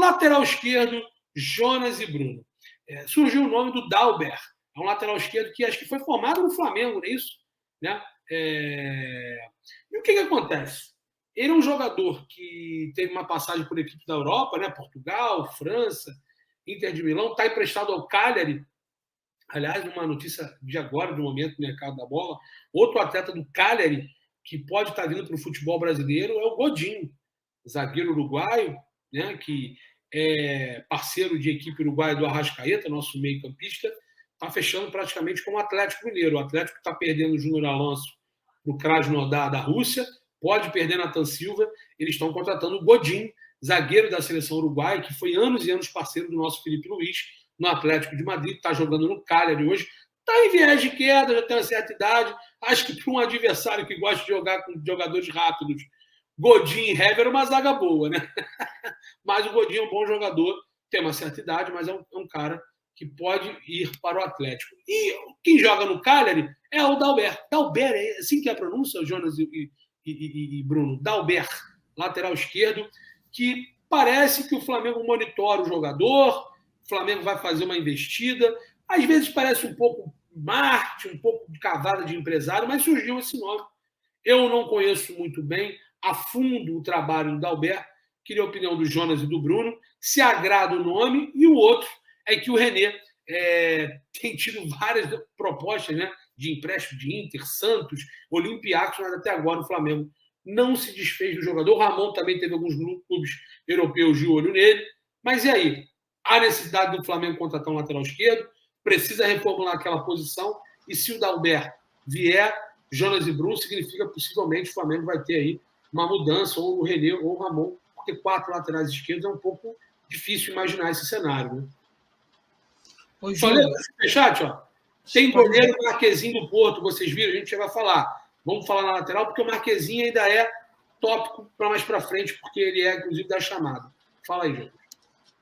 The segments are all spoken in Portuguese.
Lateral esquerdo, Jonas e Bruno. Surgiu o nome do Dalber, é um lateral esquerdo que acho que foi formado no Flamengo, não é isso? Né? E o que acontece? Ele é um jogador que teve uma passagem por equipe da Europa, né? Portugal, França, Inter de Milão, está emprestado ao Cagliari. Aliás, uma notícia de agora, do momento do mercado da bola, outro atleta do Cagliari que pode estar vindo para o futebol brasileiro é o Godinho, zagueiro uruguaio, né? Que é parceiro de equipe uruguaia do Arrascaeta, nosso meio-campista, está fechando praticamente com o Atlético Mineiro. O Atlético está perdendo o Júnior Alonso para o Krasnodar da Rússia, pode perder Nathan Silva, eles estão contratando o Godinho, zagueiro da seleção uruguaia, que foi anos e anos parceiro do nosso Felipe Luiz, no Atlético de Madrid, está jogando no Cagliari hoje, está em viés de queda, já tem uma certa idade, acho que para um adversário que gosta de jogar com jogadores rápidos, Godinho e Hever é uma zaga boa, né? Mas o Godinho é um bom jogador, tem uma certa idade, mas é um cara que pode ir para o Atlético. E quem joga no Cagliari é o Dalber. Dalber, é assim que é a pronúncia, Jonas e Bruno? Dalber, lateral esquerdo, que parece que o Flamengo monitora o jogador, o Flamengo vai fazer uma investida, às vezes parece um pouco marketing, um pouco de cavada de empresário, mas surgiu esse nome. Eu não conheço muito bem a fundo o trabalho do Dalber, queria a opinião do Jonas e do Bruno, se agrada o nome, e o outro é que o René tem tido várias propostas, né, de empréstimo de Inter, Santos, Olympiacos, mas até agora o Flamengo não se desfez do jogador. O Ramon também teve alguns clubes europeus de olho nele. Mas e aí? Há necessidade do Flamengo contratar um lateral esquerdo? Precisa reformular aquela posição? E se o Dalber vier, Jonas e Bruno, significa possivelmente o Flamengo vai ter aí uma mudança, ou o René ou o Ramon, porque 4 laterais esquerdos é um pouco difícil imaginar esse cenário, né? Só lembra do superchat, ó. Tem goleiro Marquezinho do Porto, vocês viram, a gente já vai falar. Vamos falar na lateral, porque o Marquezinho ainda é tópico para mais para frente, porque ele é, inclusive, da chamada. Fala aí, João.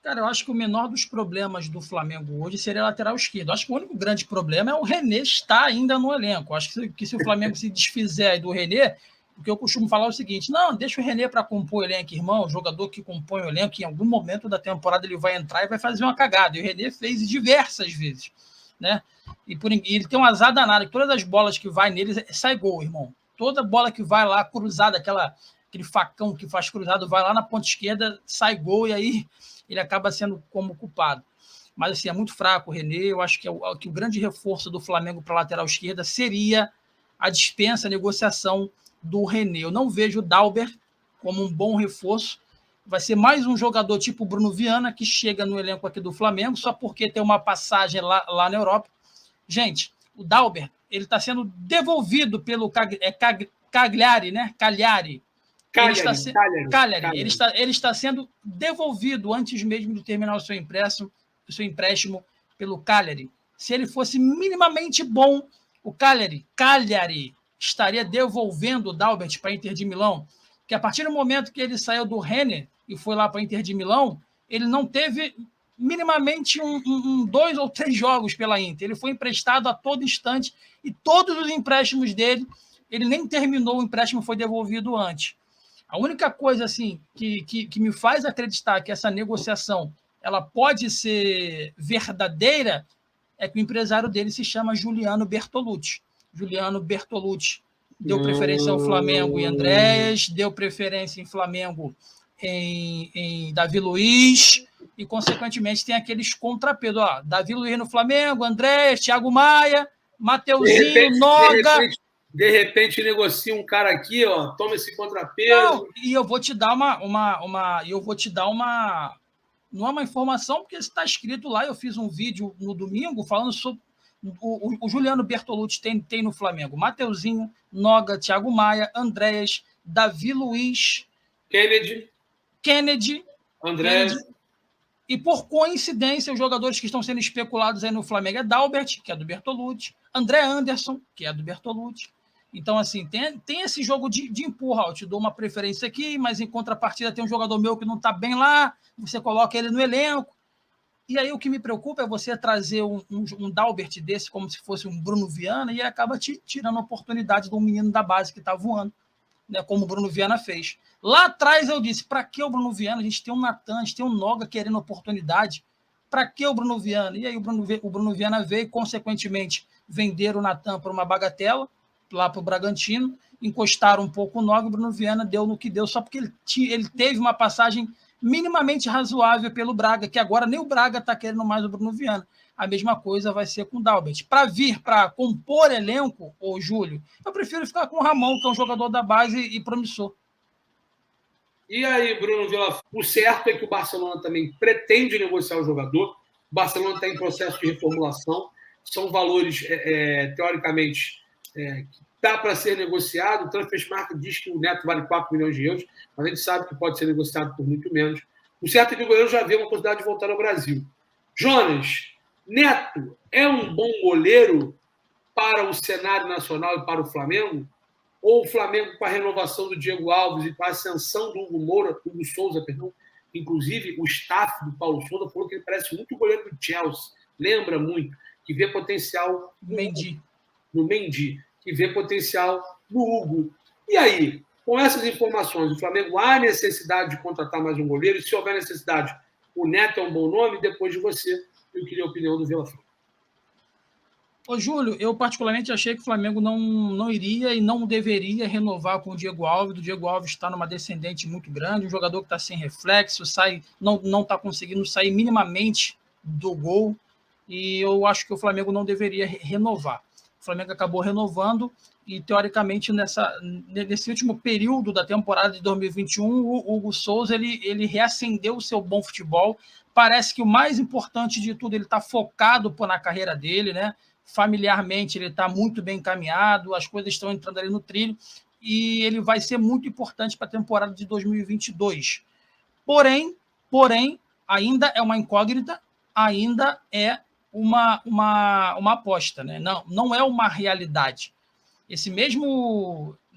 Cara, eu acho que o menor dos problemas do Flamengo hoje seria a lateral esquerdo. Acho que o único grande problema é o René estar ainda no elenco. Acho que se o Flamengo se desfizer do René, o que eu costumo falar é o seguinte: não, deixa o René para compor o elenco, irmão. O jogador que compõe o elenco, em algum momento da temporada ele vai entrar e vai fazer uma cagada. E o René fez diversas vezes, né? E ele tem um azar danado, que todas as bolas que vai nele sai gol, irmão. Toda bola que vai lá, cruzada, aquele facão que faz cruzado, vai lá na ponta esquerda, sai gol, e aí ele acaba sendo como culpado. Mas assim, é muito fraco o René. Eu acho que o grande reforço do Flamengo para a lateral esquerda seria a dispensa, a negociação do René. Eu não vejo o Dalber como um bom reforço. Vai ser mais um jogador tipo Bruno Viana, que chega no elenco aqui do Flamengo, só porque tem uma passagem lá na Europa. Gente, o Dalber, ele está sendo devolvido pelo Cagliari, né? Cagliari. Ele está sendo devolvido antes mesmo de terminar o seu empréstimo pelo Cagliari. Se ele fosse minimamente bom, o Cagliari estaria devolvendo o Dalbert para a Inter de Milão, que a partir do momento que ele saiu do Rennes e foi lá para a Inter de Milão, ele não teve minimamente 2 ou 3 jogos pela Inter. Ele foi emprestado a todo instante e todos os empréstimos dele, ele nem terminou o empréstimo, foi devolvido antes. A única coisa assim que me faz acreditar que essa negociação ela pode ser verdadeira é que o empresário dele se chama Juliano Bertolucci. Juliano Bertolucci deu preferência ao Flamengo em Andréas, deu preferência em Flamengo em Davi Luiz, e, consequentemente, tem aqueles contrapesos. Davi Luiz no Flamengo, Andréas, Thiago Maia, Mateuzinho, Noga. De repente negocia um cara aqui, ó, toma esse contrapeso. Não, e eu vou te dar não é uma informação, porque está escrito lá. Eu fiz um vídeo no domingo falando sobre o Juliano Bertolucci tem no Flamengo Mateuzinho, Noga, Thiago Maia, Andréas, Davi Luiz, Kennedy, Andréas. E, por coincidência, os jogadores que estão sendo especulados aí no Flamengo é Dalbert, que é do Bertolucci, André Anderson, que é do Bertolucci. Então, assim, tem esse jogo de empurra. Eu te dou uma preferência aqui, mas em contrapartida tem um jogador meu que não está bem lá, você coloca ele no elenco. E aí o que me preocupa é você trazer um Dalbert desse como se fosse um Bruno Viana e acaba tirando a oportunidade de um menino da base que está voando. né, como o Bruno Viana fez. Lá atrás eu disse, para que o Bruno Viana? A gente tem um Natan, a gente tem um Noga querendo oportunidade. Para que o Bruno Viana? E aí o Bruno Viana veio e, consequentemente, vender o Natan por uma bagatela, lá para o Bragantino, encostaram um pouco o Noga, o Bruno Viana deu no que deu, só porque ele teve uma passagem minimamente razoável pelo Braga, que agora nem o Braga está querendo mais o Bruno Viana. A mesma coisa vai ser com o Dalbert. Para vir para compor elenco, ô Júlio, eu prefiro ficar com o Ramon, que é um jogador da base e promissor. E aí, Bruno Vila, o certo é que o Barcelona também pretende negociar o jogador. O Barcelona está em processo de reformulação. São valores, teoricamente, que dá para ser negociado. O Transfermarkt diz que o Neto vale 4 milhões de euros, mas a gente sabe que pode ser negociado por muito menos. O certo é que o goleiro já vê uma possibilidade de voltar ao Brasil. Jonas, Neto é um bom goleiro para o cenário nacional e para o Flamengo? Ou o Flamengo, com a renovação do Diego Alves e com a ascensão do Hugo Souza, inclusive o staff do Paulo Souza falou que ele parece muito o goleiro do Chelsea, lembra muito, que vê potencial no Mendy, que vê potencial no Hugo. E aí, com essas informações, o Flamengo há necessidade de contratar mais um goleiro, e se houver necessidade, o Neto é um bom nome, depois de você, eu queria a opinião do Vila Franca. Ô, Júlio, eu particularmente achei que o Flamengo não iria e não deveria renovar com o Diego Alves. O Diego Alves está numa descendente muito grande, um jogador que está sem reflexo, não está conseguindo sair minimamente do gol, e eu acho que o Flamengo não deveria renovar. O Flamengo acabou renovando e, teoricamente, nesse último período da temporada de 2021, o Hugo Souza ele reacendeu o seu bom futebol. Parece que o mais importante de tudo, ele está focado na carreira dele, né? Familiarmente ele está muito bem encaminhado, as coisas estão entrando ali no trilho e ele vai ser muito importante para a temporada de 2022. Porém, ainda é uma incógnita, ainda é uma aposta, né? Não é uma realidade.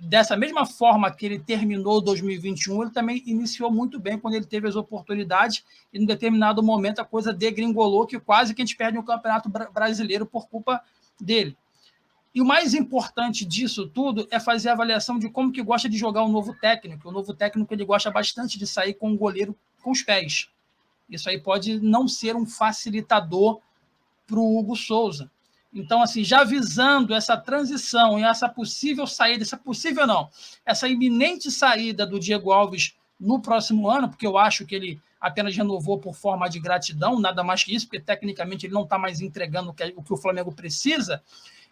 Dessa mesma forma que ele terminou 2021, ele também iniciou muito bem quando ele teve as oportunidades e, em determinado momento, a coisa degringolou, que quase que a gente perde um campeonato brasileiro por culpa dele. E o mais importante disso tudo é fazer a avaliação de como que gosta de jogar o novo técnico. O novo técnico ele gosta bastante de sair com o goleiro com os pés. Isso aí pode não ser um facilitador para o Hugo Souza. Então, assim, já visando essa transição e essa possível saída, essa iminente saída do Diego Alves no próximo ano, porque eu acho que ele apenas renovou por forma de gratidão, nada mais que isso, porque tecnicamente ele não está mais entregando o que o Flamengo precisa,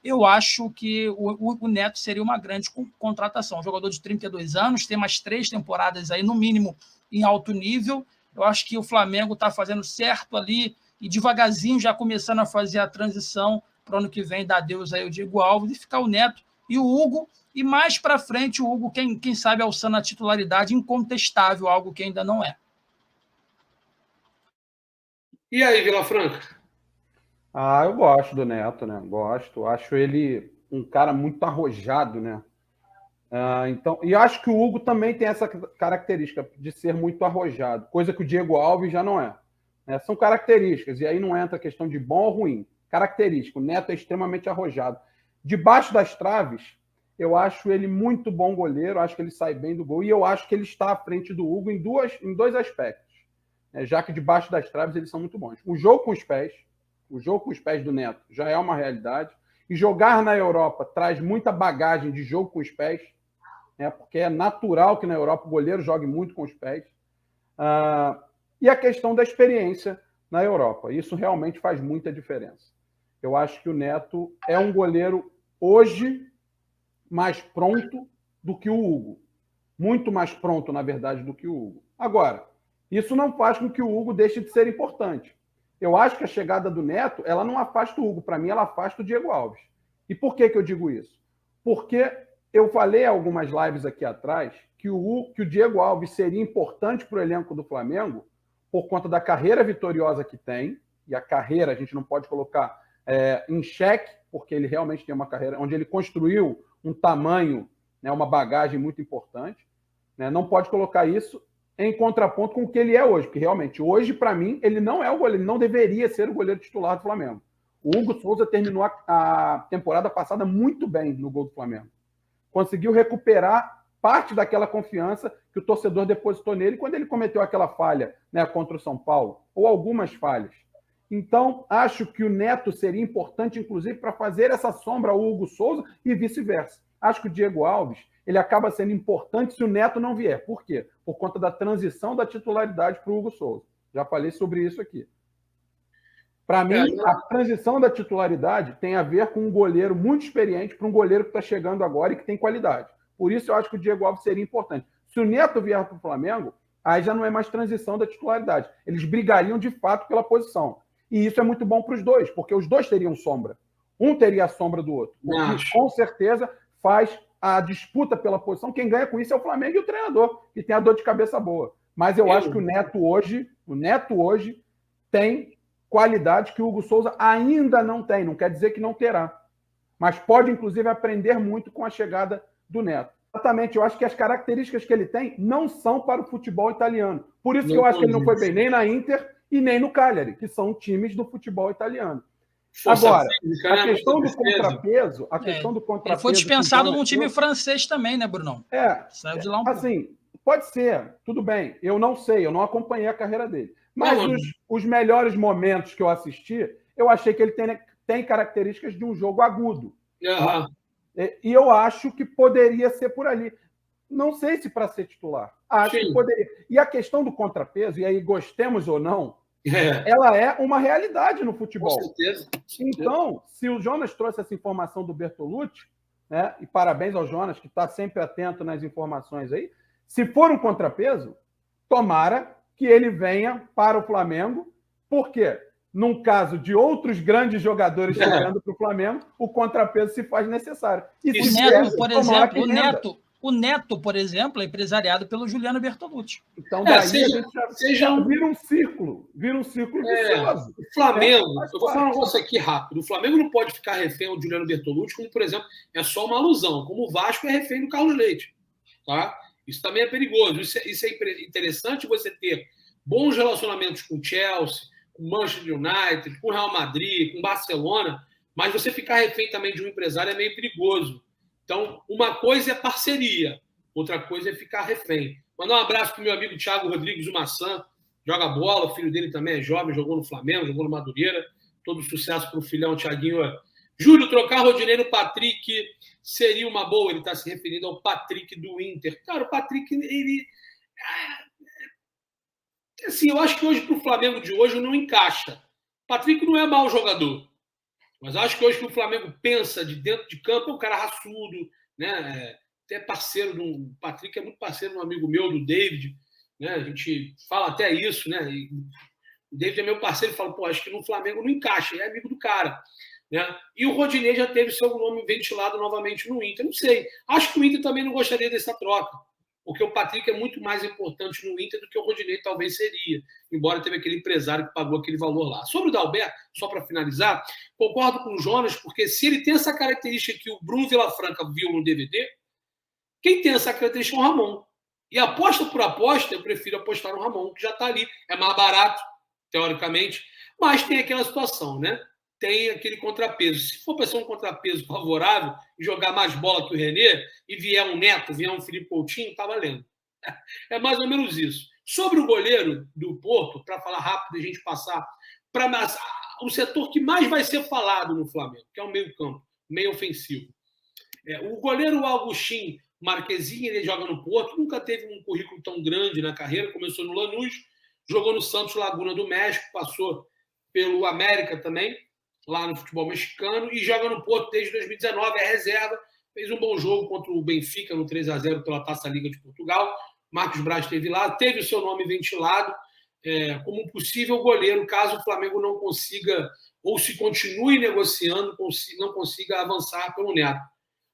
eu acho que o Neto seria uma grande contratação. Um jogador de 32 anos, tem mais 3 temporadas aí, no mínimo, em alto nível. Eu acho que o Flamengo está fazendo certo ali e devagarzinho já começando a fazer a transição para o ano que vem, dar adeus aí o Diego Alves e ficar o Neto e o Hugo, e mais para frente o Hugo, quem sabe, alçando a titularidade incontestável, algo que ainda não é. E aí, Vila Franca? Eu gosto do Neto, né? Gosto. Acho ele um cara muito arrojado, né? Então, e acho que o Hugo também tem essa característica de ser muito arrojado, coisa que o Diego Alves já não é. São características, e aí não entra a questão de bom ou ruim. Característica, o Neto é extremamente arrojado. Debaixo das traves, eu acho ele muito bom goleiro, acho que ele sai bem do gol, e eu acho que ele está à frente do Hugo em dois aspectos, já que debaixo das traves eles são muito bons. O jogo com os pés do Neto já é uma realidade, e jogar na Europa traz muita bagagem de jogo com os pés, porque é natural que na Europa o goleiro jogue muito com os pés. E a questão da experiência na Europa. Isso realmente faz muita diferença. Eu acho que o Neto é um goleiro hoje mais pronto do que o Hugo. Muito mais pronto, na verdade, do que o Hugo. Agora, isso não faz com que o Hugo deixe de ser importante. Eu acho que a chegada do Neto, ela não afasta o Hugo. Para mim, ela afasta o Diego Alves. E por que eu digo isso? Porque eu falei algumas lives aqui atrás que o Diego Alves seria importante para o elenco do Flamengo por conta da carreira vitoriosa que tem, e a carreira a gente não pode colocar em xeque, porque ele realmente tem uma carreira onde ele construiu um tamanho, uma bagagem muito importante. Não pode colocar isso em contraponto com o que ele é hoje, porque realmente hoje, para mim, ele não é o goleiro, ele não deveria ser o goleiro titular do Flamengo. O Hugo Souza terminou a temporada passada muito bem no gol do Flamengo. Conseguiu recuperar parte daquela confiança que o torcedor depositou nele quando ele cometeu aquela falha, né, contra o São Paulo, ou algumas falhas. Então, acho que o Neto seria importante, inclusive, para fazer essa sombra ao Hugo Souza e vice-versa. Acho que o Diego Alves ele acaba sendo importante se o Neto não vier. Por quê? Por conta da transição da titularidade para o Hugo Souza. Já falei sobre isso aqui. Para mim, a transição da titularidade tem a ver com um goleiro muito experiente para um goleiro que está chegando agora e que tem qualidade. Por isso, eu acho que o Diego Alves seria importante. Se o Neto vier para o Flamengo, aí já não é mais transição da titularidade. Eles brigariam, de fato, pela posição. E isso é muito bom para os dois, porque os dois teriam sombra. Um teria a sombra do outro. E, com certeza, faz a disputa pela posição. Quem ganha com isso é o Flamengo e o treinador, que tem a dor de cabeça boa. Mas eu acho que o Neto hoje tem qualidade que o Hugo Souza ainda não tem. Não quer dizer que não terá. Mas pode, inclusive, aprender muito com a chegada do Neto. Exatamente, eu acho que as características que ele tem não são para o futebol italiano. Por isso que eu acho que ele não foi bem nem na Inter e nem no Cagliari, que são times do futebol italiano. Agora, a questão do contrapeso... Ele foi dispensado num time francês também, né, Brunão? Saiu de lá um pouco. Assim, pode ser, tudo bem. Eu não sei, eu não acompanhei a carreira dele. Mas os melhores momentos que eu assisti, eu achei que ele tem características de um jogo agudo. E eu acho que poderia ser por ali. Não sei se para ser titular. Acho que poderia. E a questão do contrapeso, e aí gostemos ou não, ela é uma realidade no futebol. Com certeza. Então, se o Jonas trouxe essa informação do Bertolucci, né, e parabéns ao Jonas, que está sempre atento nas informações aí, se for um contrapeso, tomara que ele venha para o Flamengo, porque, num caso de outros grandes jogadores chegando para o Flamengo, o contrapeso se faz necessário. E o Neto, por exemplo, é empresariado pelo Juliano Bertolucci. Então, daí a gente já vira um círculo vicioso. O Flamengo, eu vou falar um negócio aqui rápido, o Flamengo não pode ficar refém do Juliano Bertolucci, como, por exemplo, é só uma alusão, como o Vasco é refém do Carlos Leite. Tá? Isso também é perigoso. Isso é interessante você ter bons relacionamentos com o Chelsea, com o Manchester United, com o Real Madrid, com o Barcelona, mas você ficar refém também de um empresário é meio perigoso. Então, uma coisa é parceria, outra coisa é ficar refém. Mandar um abraço para o meu amigo Thiago Rodrigues, o Maçã, joga bola, o filho dele também é jovem, jogou no Flamengo, jogou no Madureira, todo sucesso para o filhão Thiaguinho. Júlio, trocar Rodinei no Patrick seria uma boa, ele está se referindo ao Patrick do Inter. Cara, o Patrick, ele... Assim, eu acho que hoje, para o Flamengo de hoje, não encaixa. O Patrick não é mau jogador. Mas acho que hoje que o Flamengo pensa de dentro de campo é um cara raçudo, né? Até parceiro do... O Patrick é muito parceiro de um amigo meu, do David, né? A gente fala até isso, né? E o David é meu parceiro e fala, pô, acho que no Flamengo não encaixa, ele é amigo do cara, né? E o Rodinei já teve seu nome ventilado novamente no Inter. Não sei. Acho que o Inter também não gostaria dessa troca, porque o Patrick é muito mais importante no Inter do que o Rodinei talvez seria, embora teve aquele empresário que pagou aquele valor lá. Sobre o Dalberto, só para finalizar, concordo com o Jonas, porque se ele tem essa característica que o Bruno Vilafranca viu no DVD, quem tem essa característica é o Ramon. E aposta por aposta, eu prefiro apostar no Ramon, que já está ali. É mais barato, teoricamente, mas tem aquela situação, né? Tem aquele contrapeso. Se for para ser um contrapeso favorável e jogar mais bola que o René, e vier um Neto, vier um Felipe Coutinho, tá valendo. É mais ou menos isso. Sobre o goleiro do Porto, para falar rápido e a gente passar para o setor que mais vai ser falado no Flamengo, que é o meio-campo, meio ofensivo. O goleiro Augustin Marquezine, ele joga no Porto, nunca teve um currículo tão grande na carreira, começou no Lanús, jogou no Santos Laguna do México, passou pelo América também, lá no futebol mexicano, e joga no Porto desde 2019, é reserva, fez um bom jogo contra o Benfica no 3-0 pela Taça Liga de Portugal. Marcos Braz esteve lá, teve o seu nome ventilado como um possível goleiro, caso o Flamengo não consiga, ou se continue negociando, não consiga avançar pelo Neto.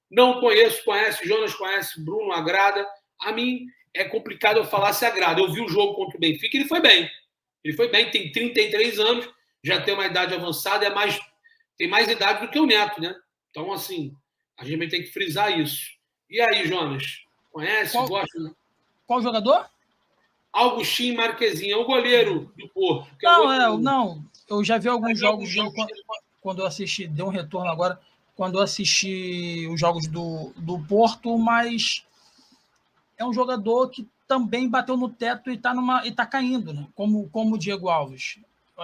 Não conhece, Jonas conhece, Bruno agrada. A mim é complicado eu falar se agrada. Eu vi o jogo contra o Benfica, ele foi bem. Ele foi bem, tem 33 anos, já tem uma idade avançada, tem mais idade do que o Neto, né? Então, assim, a gente tem que frisar isso. E aí, Jonas? Conhece? Gosta? Qual jogador? Augustin Marquezine, é o goleiro do Porto. Não, eu já vi alguns jogos dele quando eu assisti, deu um retorno agora, quando eu assisti os jogos do Porto, mas é um jogador que também bateu no teto e está caindo, né? Como o Diego Alves.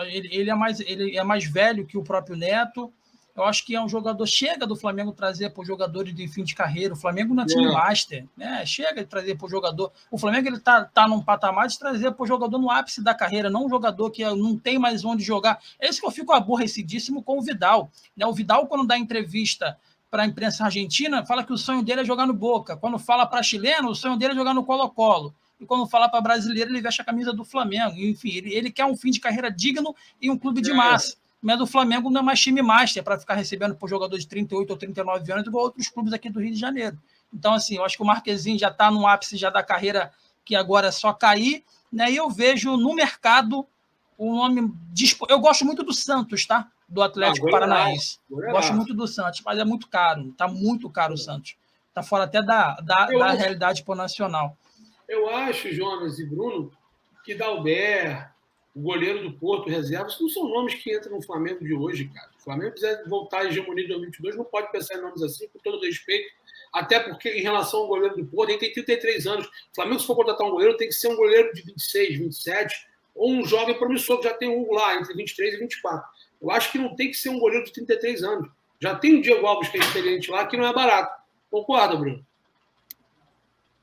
Ele é mais velho que o próprio Neto. Eu acho que é um jogador. Chega do Flamengo trazer para os jogadores de fim de carreira. O Flamengo não é time master, né? Chega de trazer para o jogador. O Flamengo ele tá num patamar de trazer para o jogador no ápice da carreira, não um jogador que não tem mais onde jogar. É isso que eu fico aborrecidíssimo com o Vidal. Né? O Vidal, quando dá entrevista para a imprensa argentina, fala que o sonho dele é jogar no Boca. Quando fala para chileno, o sonho dele é jogar no Colo-Colo. E quando fala para brasileiro, ele veste a camisa do Flamengo. Enfim, ele quer um fim de carreira digno em um clube de massa. Mas o Flamengo não é mais time master para ficar recebendo por jogador de 38 ou 39 anos, igual outros clubes aqui do Rio de Janeiro. Então, assim, eu acho que o Marquezinho já está no ápice já da carreira, que agora é só cair, né? E eu vejo no mercado o nome... Eu gosto muito do Santos, tá? Do Atlético Paranaense. Gosto muito do Santos, mas é muito caro. Está muito caro o Santos. Está fora até da realidade nacional. Eu acho, Jonas e Bruno, que Dalbert, o goleiro do Porto, reserva, isso não são nomes que entram no Flamengo de hoje, cara. Se o Flamengo quiser voltar à hegemonia de 2022, não pode pensar em nomes assim, com todo respeito, até porque, em relação ao goleiro do Porto, ele tem 33 anos. O Flamengo, se for contratar um goleiro, tem que ser um goleiro de 26, 27, ou um jovem promissor, que já tem um lá, entre 23 e 24. Eu acho que não tem que ser um goleiro de 33 anos. Já tem o Diego Alves, que é experiente lá, que não é barato. Concorda, Bruno?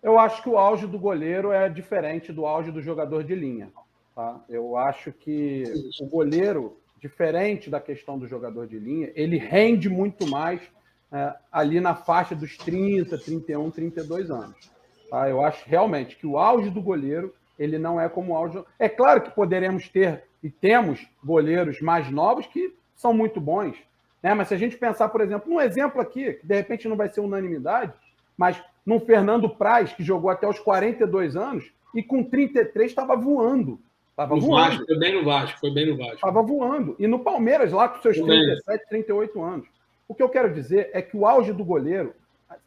Eu acho que o auge do goleiro é diferente do auge do jogador de linha. Tá? Eu acho que o goleiro, diferente da questão do jogador de linha, ele rende muito mais ali na faixa dos 30, 31, 32 anos. Tá? Eu acho realmente que o auge do goleiro, ele não é como o auge... É claro que poderemos ter e temos goleiros mais novos que são muito bons, né? Mas se a gente pensar, por exemplo, num exemplo aqui, que de repente não vai ser unanimidade, mas num Fernando Praz, que jogou até os 42 anos e com 33 estava voando. Vasco, foi bem no Vasco. Estava voando. E no Palmeiras, lá com seus 37, 38 anos. O que eu quero dizer é que o auge do goleiro,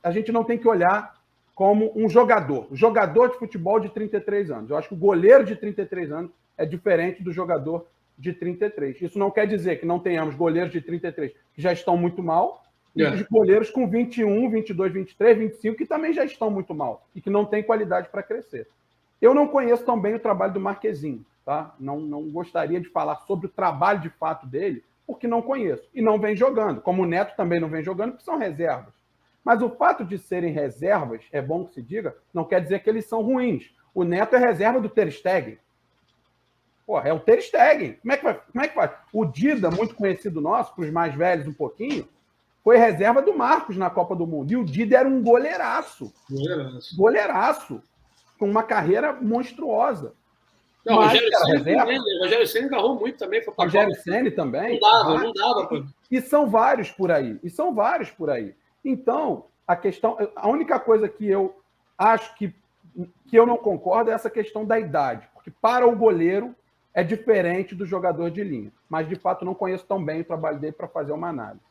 a gente não tem que olhar como um jogador. O jogador de futebol de 33 anos. Eu acho que o goleiro de 33 anos é diferente do jogador de 33. Isso não quer dizer que não tenhamos goleiros de 33 que já estão muito mal, e os goleiros com 21, 22, 23, 25 que também já estão muito mal e que não têm qualidade para crescer. Eu não conheço tão bem o trabalho do Marquezinho, tá? Não gostaria de falar sobre o trabalho de fato dele, porque não conheço. E não vem jogando, como o Neto também não vem jogando, porque são reservas. Mas o fato de serem reservas, é bom que se diga, não quer dizer que eles são ruins. O Neto é reserva do Ter Stegen. Porra, é o Ter Stegen. Como é que faz? O Dida, muito conhecido nosso, para os mais velhos um pouquinho, foi reserva do Marcos na Copa do Mundo. E o Dida era um goleiraço. Goleiraço. Com uma carreira monstruosa. Não, o Rogério Ceni agarrou muito também. O Rogério Ceni também. Não dava. Pô. E são vários por aí. Então, a única coisa que eu acho que eu não concordo é essa questão da idade. Porque para o goleiro é diferente do jogador de linha. Mas, de fato, não conheço tão bem o trabalho dele para fazer uma análise.